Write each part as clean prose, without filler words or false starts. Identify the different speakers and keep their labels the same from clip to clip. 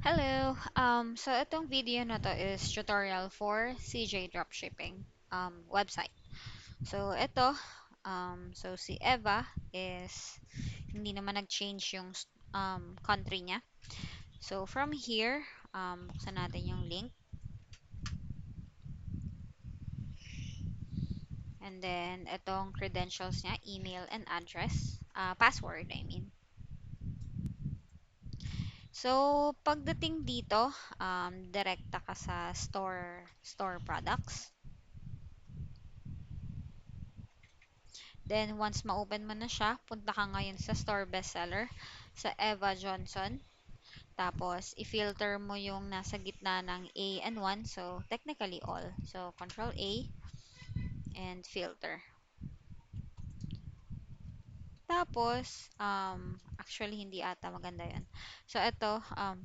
Speaker 1: Hello. So itong video na to is tutorial for CJ Dropshipping website. So ito, so si Eva is hindi naman nag-change yung country niya. So from here, buksan natin yung link. And then itong credentials niya, email and address, password I mean. So pagdating dito, direkta ka sa store products. Then, once ma-open mo na siya, punta ka ngayon sa store bestseller, sa Eva Johnson. Tapos, i-filter mo yung nasa gitna ng A and 1. So, technically all. So, Control A and filter. Tapos, actually, hindi ata maganda yun. So, ito,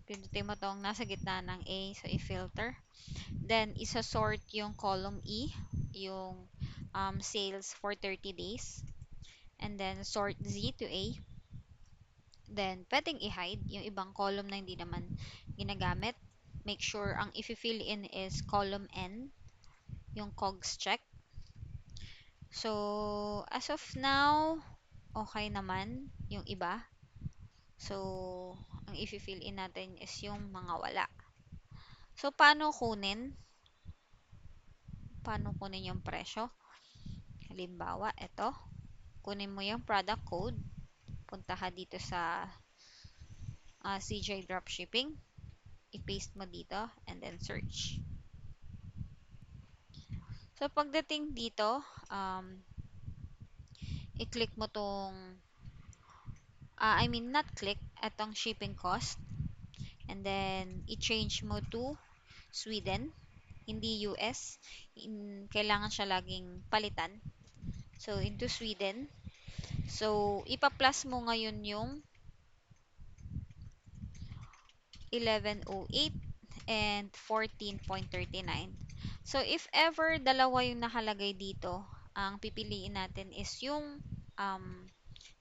Speaker 1: pindutin mo tong nasa gitna ng A. So, i-filter. Then, isa-sort yung column E, yung sales for 30 days. And then, sort Z to A. Then, pwedeng i-hide yung ibang column na hindi naman ginagamit. Make sure ang i-fill in is column N, yung COGS check. So, as of now, okay naman yung iba. So, ang i-fill in natin is yung mga wala. So, Paano kunin yung presyo? Halimbawa, ito. Kunin mo yung product code. Punta ka dito sa CJ Dropshipping. I-paste mo dito and then search. So, pagdating dito, i-click mo tong, I mean, not click, itong shipping cost. And then, i-change mo to Sweden, hindi US. Kailangan siya laging palitan. So, into Sweden. So, ipa-plus mo ngayon yung 1108 and 14.39. So, if ever dalawa yung nakalagay dito, ang pipiliin natin is yung um,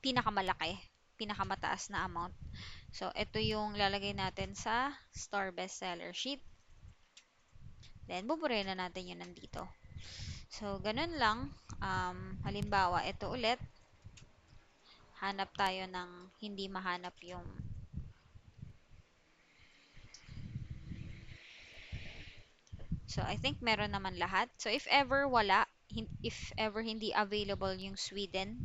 Speaker 1: pinakamalaki, pinakamataas na amount. So, ito yung lalagay natin sa store bestseller sheet. Then, buburay na natin yun nandito. So, ganun lang. Halimbawa, ito ulit. Hanap tayo ng hindi mahanap yung So, I think meron naman lahat. So, if ever wala, if ever hindi available yung Sweden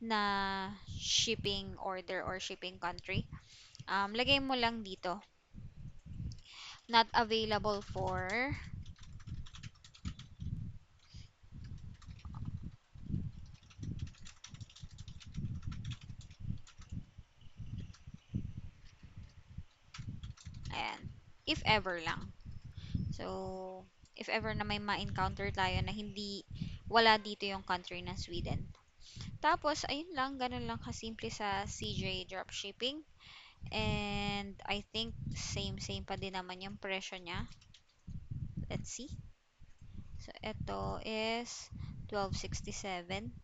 Speaker 1: na shipping order or shipping country, lagay mo lang dito. Not available for ayan, if ever lang. So, if ever na may ma-encounter tayo na wala dito yung country ng Sweden. Tapos, ayun lang, ganun lang kasimple sa CJ Dropshipping. And, I think, same pa din naman yung presyo niya. Let's see. So, ito is 1267.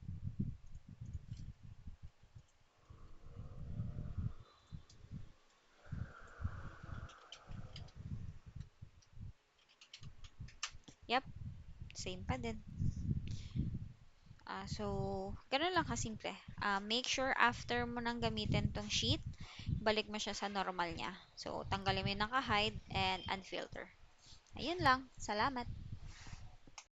Speaker 1: Yep, same pa din. So, ganun lang kasimple. Make sure after mo nang gamitin tong sheet, balik mo siya sa normal niya. So, tanggalin mo yung naka-hide and unfilter. Ayun lang. Salamat.